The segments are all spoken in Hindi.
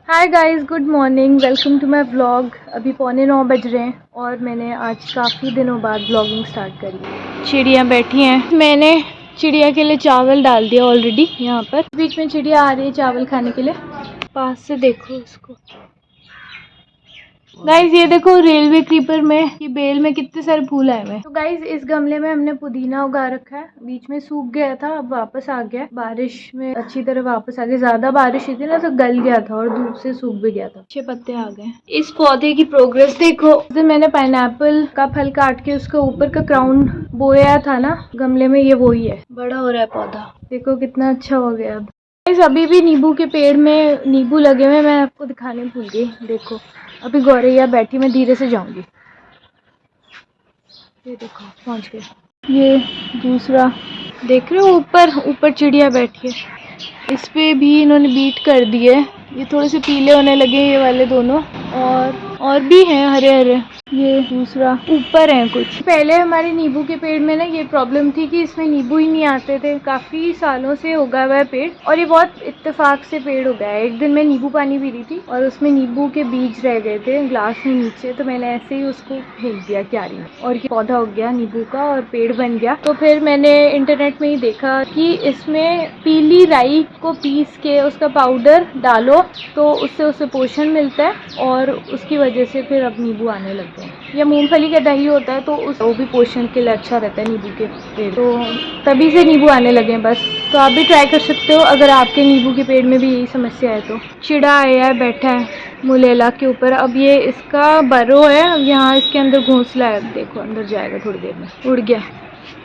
Hi guys, good morning, welcome to my vlog. अभी 8:45 बज रहे हैं और मैंने आज काफ़ी दिनों बाद व्लॉगिंग स्टार्ट करी। चिड़िया बैठी हैं, मैंने चिड़िया के लिए चावल डाल दिया ऑलरेडी। यहाँ पर बीच में चिड़िया आ रही है चावल खाने के लिए। पास से देखो इसको गाइज, ये देखो रेलवे क्रीपर में की बेल में कितने सारे फूल आए हुए हैं। तो गाइज, इस गमले में हमने पुदीना उगा रखा है। बीच में सूख गया था, अब वापस आ गया बारिश में, अच्छी तरह वापस आ गया। ज्यादा बारिश हुई थी ना तो गल गया था और धूप से सूख भी गया था। अच्छे पत्ते आ गए। इस पौधे की प्रोग्रेस देखो। तो मैंने पाइनएप्पल का फल काट के उसका ऊपर का क्राउन बोया था ना गमले में, ये वही है। बड़ा हो रहा है पौधा, देखो कितना अच्छा हो गया। अब अभी भी नींबू के पेड़ में नींबू लगे हुए, मैं आपको दिखाने भूल गई। देखो अभी गौरैया बैठी, मैं धीरे से जाऊंगी। ये देखो पहुंच गए। ये दूसरा देख रहे हो, ऊपर ऊपर चिड़िया बैठी है। इस पे भी इन्होंने बीट कर दी है। ये थोड़े से पीले होने लगे ये वाले दोनों, और भी हैं हरे हरे। ये दूसरा ऊपर है कुछ। पहले हमारे नींबू के पेड़ में ना ये प्रॉब्लम थी कि इसमें नींबू ही नहीं आते थे। काफी सालों से उगा हुआ है पेड़ और ये बहुत इत्तेफाक से पेड़ हो गया है। एक दिन मैं नींबू पानी पी रही थी और उसमें नींबू के बीज रह गए थे ग्लास में नीचे, तो मैंने ऐसे ही उसको फेंक दिया क्यारी में और ये पौधा हो गया नींबू का और पेड़ बन गया। तो फिर मैंने इंटरनेट में ही देखा कि इसमें पीली राई को पीस के उसका पाउडर डालो तो उससे उसे पोषण मिलता है और उसकी वजह से फिर अब नींबू आने लगते हैं। या मूंगफली का दही होता है तो वो भी पोषण के लिए अच्छा रहता है नींबू के पेड़, तो तभी से नींबू आने लगे हैं बस। तो आप भी ट्राई कर सकते हो अगर आपके नींबू के पेड़ में भी यही समस्या है तो। चिड़ा आया है, बैठा है मुलेला के ऊपर। अब ये इसका बरो है, अब यहाँ इसके अंदर घोंसला है। देखो अंदर जाएगा थोड़ी देर में। उड़ गया।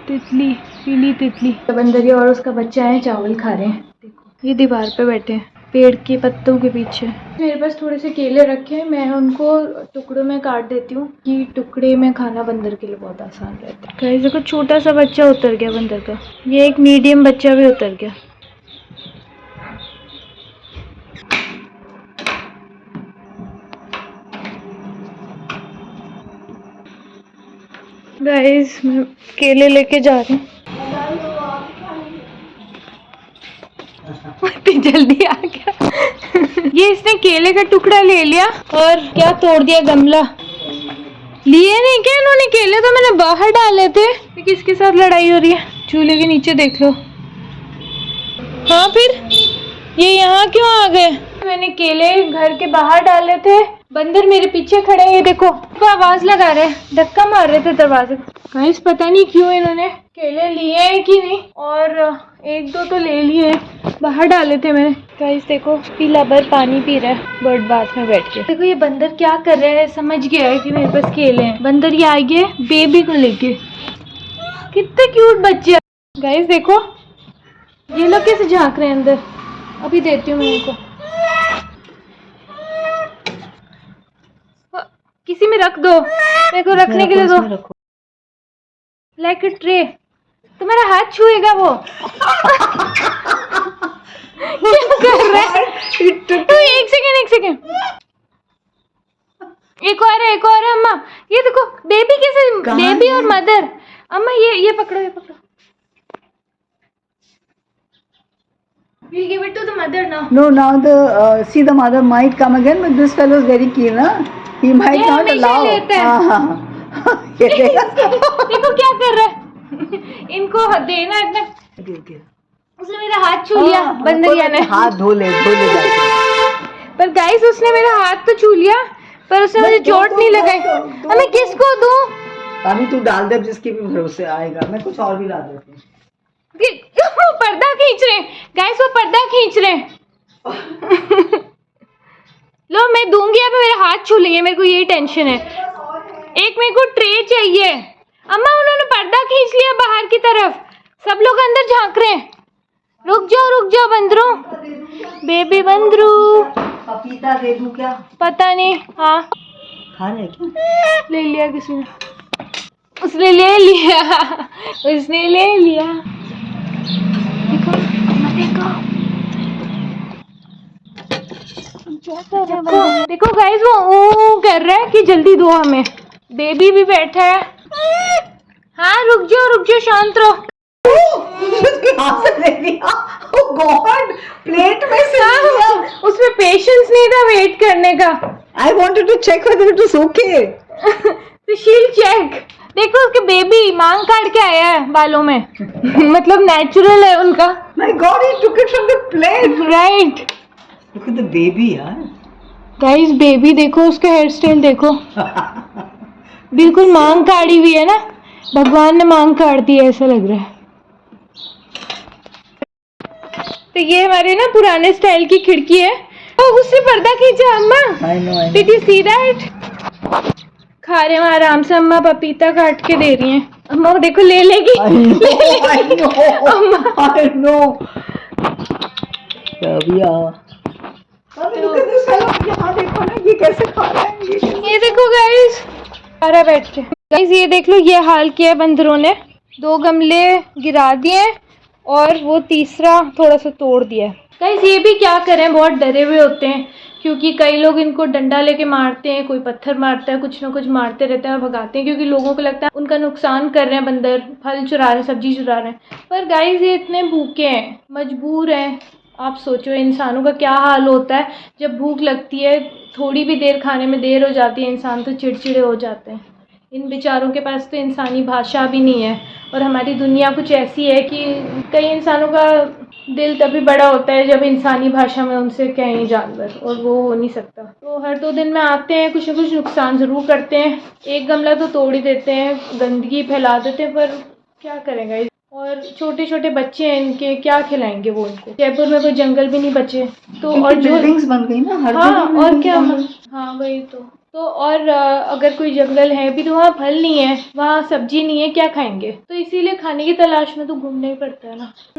तितली, पीली तितली। अब अंदर ये और उसका बच्चा है, चावल खा रहे हैं। देखो ये दीवार पे बैठे हैं पेड़ के पत्तों के पीछे। मेरे पास थोड़े से केले रखे हैं, मैं उनको टुकड़ों में काट देती हूँ कि टुकड़े में खाना बंदर के लिए बहुत आसान रहता है। गाइस देखो छोटा सा बच्चा उतर गया बंदर का। ये एक मीडियम बच्चा भी उतर गया। गाइस मैं केले लेके जा रही हूँ। जल्दी आ गया। ये इसने केले का टुकड़ा ले लिया और क्या तोड़ दिया गमला। लिए नहीं क्या इन्होंने केले, तो मैंने बाहर डाले थे। किसके साथ लड़ाई हो रही है? चूल्हे के नीचे देख लो। हाँ फिर ये यहाँ क्यों आ गए? मैंने केले घर के बाहर डाले थे, बंदर मेरे पीछे खड़े हैं। ये देखो तो आवाज लगा रहे, धक्का मार रहे थे दरवाजे को। गाइस पता नहीं क्यों इन्होंने केले लिए हैं कि नहीं, और एक दो तो ले लिए, बाहर डाले थे मैंने। गाइस देखो पीला भर पानी पी रहा है बर्ड बाथ में बैठ के। देखो ये बंदर क्या कर रहा है, समझ गया है कि मेरे पास केले हैं। बंदर ये आगे बेबी को लेके, कितने क्यूट बच्चे। गाइस देखो ये लोग कैसे झांक रहे हैं अंदर। अभी देती हूँ मैं इनको। किसी में रख दो, मेरे को रखने के लिए दो। Like a tray. तो मेरा हाथ छुएगा वो। क्या कर रहा है? तो एक सेकेंड। एक और है अम्मा। ये देखो बेबी कैसे, बेबी और मदर। अम्मा ये पकड़ो। We'll give it to the mother now. No, now see the mother might come again, but this fellow is very keen, huh? He might not allow. देखो क्या कर रहा है। इनको देना इतना। उसने मेरा हाथ छू लिया बंदरिया ने। हाथ धो ले पर गाइस उसने मेरा हाथ तो छू लिया, पर उसने मुझे चोट नहीं लगाई। मैं किसको दूं? अभी तू डाल दे, जिसके भी भरोसे आएगा। मैं कुछ और भी ला देती हूँ। वो पर्दा खींच रहे गाइस, वो पर्दा खींच रहे। लो मैं दूंगी, अभी मेरे हाथ छू लेंगे, मेरे को यही टेंशन है। एक मेरे को ट्रे चाहिए। अम्मा उन्होंने पर्दा खींच लिया बाहर की तरफ, सब लोग अंदर झांक रहे हैं। रुक जाओ बंदरू, बेबी बंदरू। पपीता दे दूं क्या? पता नहीं। हाँ खाने क्या? ले लिया किसी ने, उसने ले लिया। देखो गाइस वो कर रहा है कि जल्दी दो हमें। बेबी भी बैठा है। हाँ रुक जाओ शांत रहो। गॉड, प्लेट में से लिया। उसमें पेशेंस नहीं था वेट करने का। I wanted to check whether it was okay. तो शील चेक, देखो उसके बेबी मांग काट के आया है बालों में। मतलब नेचुरल है उनका। My God, he took it from the plate. Right. Look at the baby यार। गाइस बेबी देखो, उसका हेयर स्टाइल देखो, बिल्कुल मांग काटी हुई है ना, भगवान ने मांग काट दी है ऐसा लग रहा है। तो ये हमारे ना पुराने स्टाइल की खिड़की है। ओ उससे पर्दा खींचा अम्मा। I know did you see that? खा रहे हैं आराम से, अम्मा पपीता काट के दे रही हैं। अम्मा वो देखो ले लेगी। आई नो यहाँ देखो ना, ये कैसे खा रहा है। ये देखो गाइस, सारा बैठ के। गाइस ये देख लो, ये हाल किया है बंदरों ने। 2 गमले गिरा दिए और वो तीसरा थोड़ा सा तोड़ दिया है। गाइस ये भी क्या करें, बहुत डरे हुए होते हैं क्योंकि कई लोग इनको डंडा लेके मारते हैं, कोई पत्थर मारता है, कुछ ना कुछ मारते रहते हैं और भगाते हैं क्योंकि लोगों को लगता है उनका नुकसान कर रहे हैं बंदर, फल चुरा रहे हैं, सब्जी चुरा रहे हैं। पर गाइस ये इतने भूखे हैं, मजबूर हैं। आप सोचो इंसानों का क्या हाल होता है जब भूख लगती है, थोड़ी भी देर खाने में देर हो जाती है, इंसान तो चिड़चिड़े हो जाते हैं। इन बेचारों के पास तो इंसानी भाषा भी नहीं है। और हमारी दुनिया कुछ ऐसी है कि कई इंसानों का दिल तभी बड़ा होता है जब इंसानी भाषा में उनसे कहें जानवर, और वो हो नहीं सकता। तो हर 2 दिन में आते हैं, कुछ ना कुछ नुकसान ज़रूर करते हैं। एक गमला तो तोड़ ही देते हैं, गंदगी फैला देते हैं, पर क्या करेंगे। और छोटे छोटे बच्चे हैं इनके, क्या खिलाएंगे वो इनको। जयपुर में कोई जंगल भी नहीं बचे तो, और जो बिल्डिंग्स बन गई ना हर हाँ जगह और buildings क्या, बन गई। हाँ वही तो और अगर कोई जंगल है भी तो वहाँ फल नहीं है, वहाँ सब्जी नहीं है, क्या खाएंगे। तो इसीलिए खाने की तलाश में तो घूमना ही पड़ता है ना।